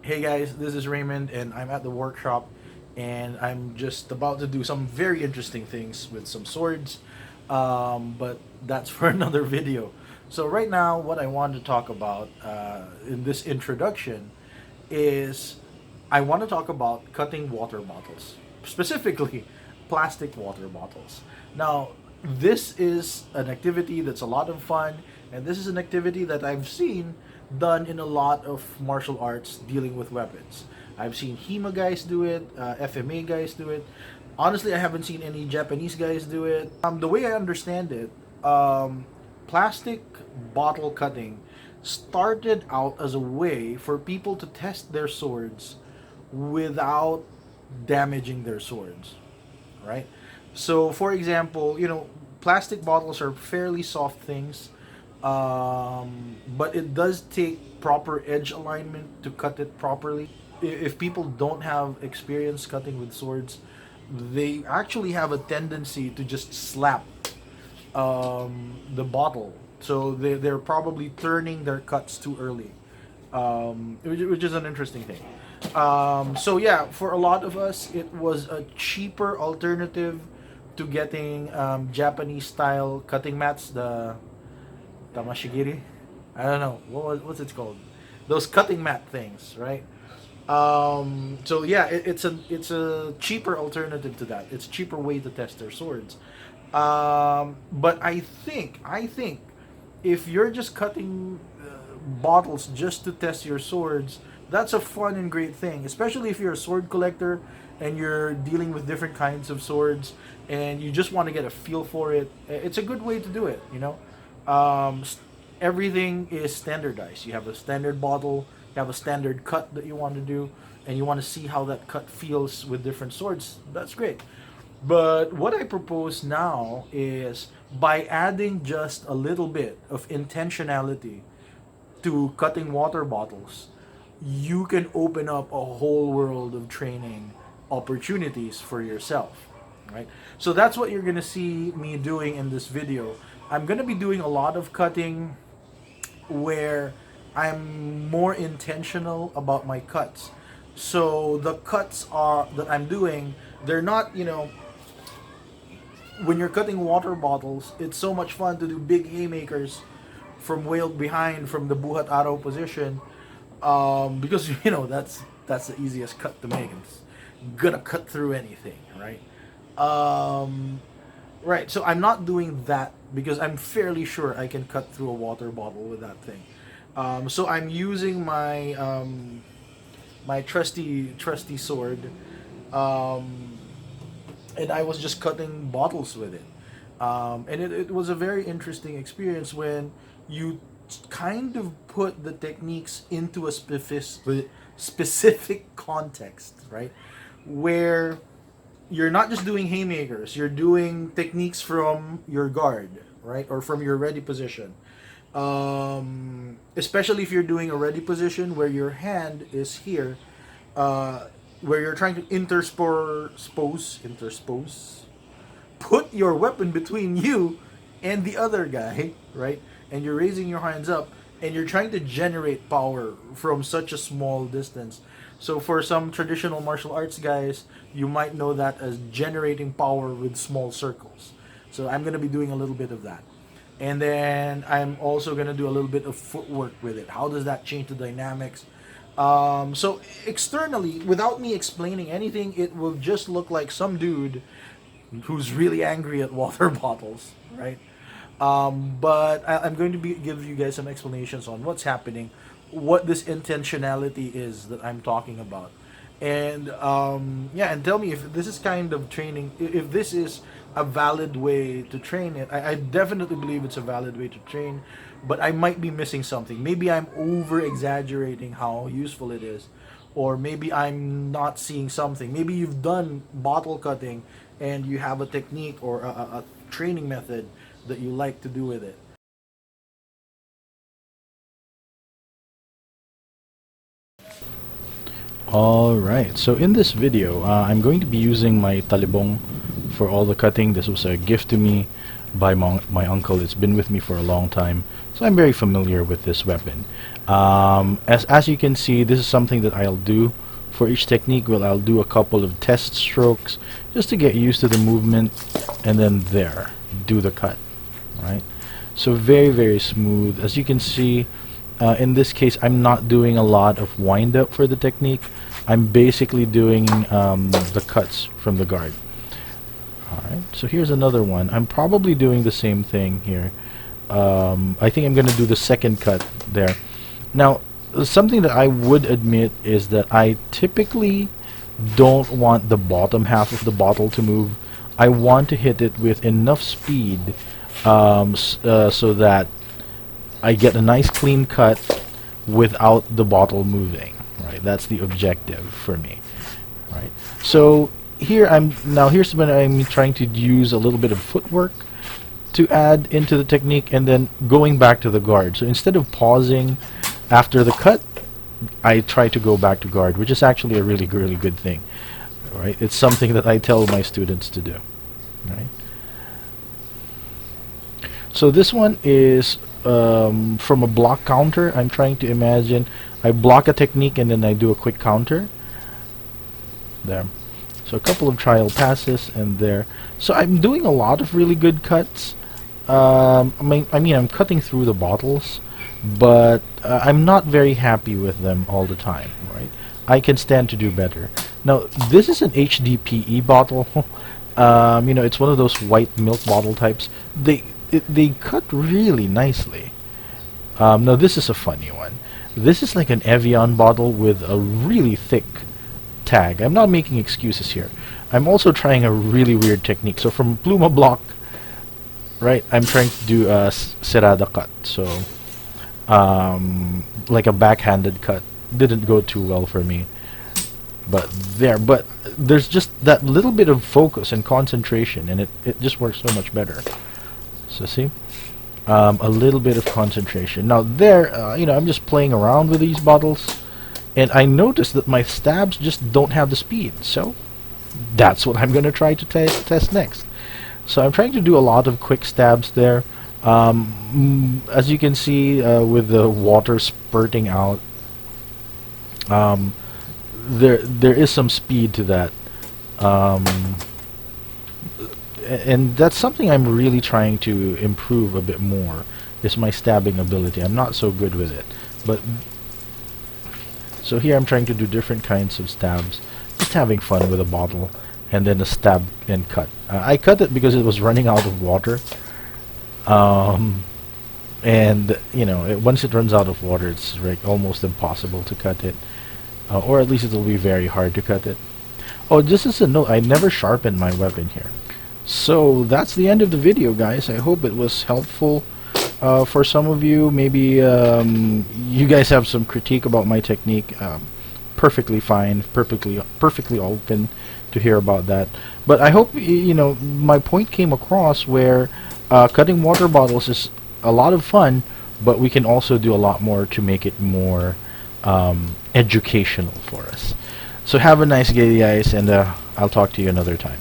Hey guys, this is Raymond, and I'm at the workshop, and I'm just about to do some very interesting things with some swords, but that's for another video. So right now, what I want to talk about in this introduction is I want to talk about cutting water bottles, specifically plastic water bottles. Now, this is an activity that's a lot of fun, and this is an activity that I've seen done in a lot of martial arts dealing with weapons. I've seen HEMA guys do it, FMA guys do it. Honestly, I haven't seen any Japanese guys do it. The way I understand it, plastic bottle cutting started out as a way for people to test their swords without damaging their swords, right? So, for example, plastic bottles are fairly soft things, but it does take proper edge alignment to cut it properly. If people don't have experience cutting with swords, they actually have a tendency to just slap the bottle. So they're probably turning their cuts too early, which is an interesting thing. So yeah, for a lot of us, it was a cheaper alternative to getting Japanese style cutting mats, the tamashigiri. I don't know what's it called. Those cutting mat things, right? So yeah, it's a cheaper alternative to that. It's a cheaper way to test their swords. But I think if you're just cutting bottles just to test your swords, that's a fun and great thing. Especially if you're a sword collector and you're dealing with different kinds of swords and you just want to get a feel for it. It's a good way to do it. Um, Everything is standardized. You have a standard bottle, you have a standard cut that you want to do, and you want to see how that cut feels with different swords. That's great. But what I propose now is by adding just a little bit of intentionality to cutting water bottles, you can open up a whole world of training opportunities for yourself, right? So that's what you're going to see me doing in this video. I'm going to be doing a lot of cutting where I'm more intentional about my cuts. So the cuts are that I'm doing, they're not, when you're cutting water bottles, it's so much fun to do big haymakers from way behind from the buhat araw position, because that's the easiest cut to make. It's gonna cut through anything, right? Um, right. So I'm not doing that because I'm fairly sure I can cut through a water bottle with that thing. So I'm using my trusty sword, um, and I was just cutting bottles with it. And it was a very interesting experience when you kind of put the techniques into a specific context, right? Where you're not just doing haymakers, you're doing techniques from your guard, right? Or from your ready position. Especially if you're doing a ready position where your hand is here, where you're trying to interspose, put your weapon between you and the other guy, right? And you're raising your hands up and you're trying to generate power from such a small distance. So for some traditional martial arts guys, you might know that as generating power with small circles. So I'm going to be doing a little bit of that. And then I'm also going to do a little bit of footwork with it. How does that change the dynamics? So externally, without me explaining anything, it will just look like some dude who's really angry at water bottles, right? But I'm going to give you guys some explanations on what's happening, what this intentionality is that I'm talking about, and yeah, and tell me if this is kind of training, if this is a valid way to train it. I definitely believe it's a valid way to train, but I might be missing something. Maybe I'm over exaggerating how useful it is, or maybe I'm not seeing something. Maybe you've done bottle cutting and you have a technique or a training method that you like to do with it. Alright, so in this video, I'm going to be using my talibong for all the cutting. This was a gift to me by my uncle. It's been with me for a long time, so I'm very familiar with this weapon. As you can see, this is something that I'll do for each technique. Well, I'll do a couple of test strokes just to get used to the movement, and then there, do the cut, right? So very, very smooth. As you can see, in this case, I'm not doing a lot of wind up for the technique. I'm basically doing the cuts from the guard. Alright, so here's another one. I'm probably doing the same thing here. I think I'm going to do the second cut there. Now, something that I would admit is that I typically don't want the bottom half of the bottle to move. I want to hit it with enough speed so that I get a nice clean cut without the bottle moving. Right, that's the objective for me. Right, so here's when I'm trying to use a little bit of footwork to add into the technique, and then going back to the guard. So instead of pausing after the cut, I try to go back to guard, which is actually a really, really good thing. Right, it's something that I tell my students to do. Right. So this one is from a block counter. I'm trying to imagine I block a technique and then I do a quick counter. There. So a couple of trial passes and there. So I'm doing a lot of really good cuts. I mean I'm cutting through the bottles, but I'm not very happy with them all the time, right? I can stand to do better. Now this is an HDPE bottle. It's one of those white milk bottle types. They cut really nicely. Now this is a funny one. This is like an Evian bottle with a really thick tag. I'm not making excuses here. I'm also trying a really weird technique. So from Pluma block, right, I'm trying to do a serrada cut. So like a backhanded cut. Didn't go too well for me. But there's just that little bit of focus and concentration, and it just works so much better. So see, a little bit of concentration. Now there, I'm just playing around with these bottles, and I noticed that my stabs just don't have the speed. So that's what I'm going to try to test next. So I'm trying to do a lot of quick stabs there. As you can see, with the water spurting out, there is some speed to that. And that's something I'm really trying to improve a bit more, is my stabbing ability. I'm not so good with it. But so here I'm trying to do different kinds of stabs, just having fun with a bottle, and then a stab and cut. I cut it because it was running out of water. And once it runs out of water, it's like almost impossible to cut it, or at least it'll be very hard to cut it. Oh, just as a note, I never sharpened my weapon here. So that's the end of the video, guys. I hope it was helpful for some of you. Maybe you guys have some critique about my technique. Perfectly fine, perfectly open to hear about that. But I hope my point came across, where cutting water bottles is a lot of fun, but we can also do a lot more to make it more educational for us. So have a nice day, guys, and I'll talk to you another time.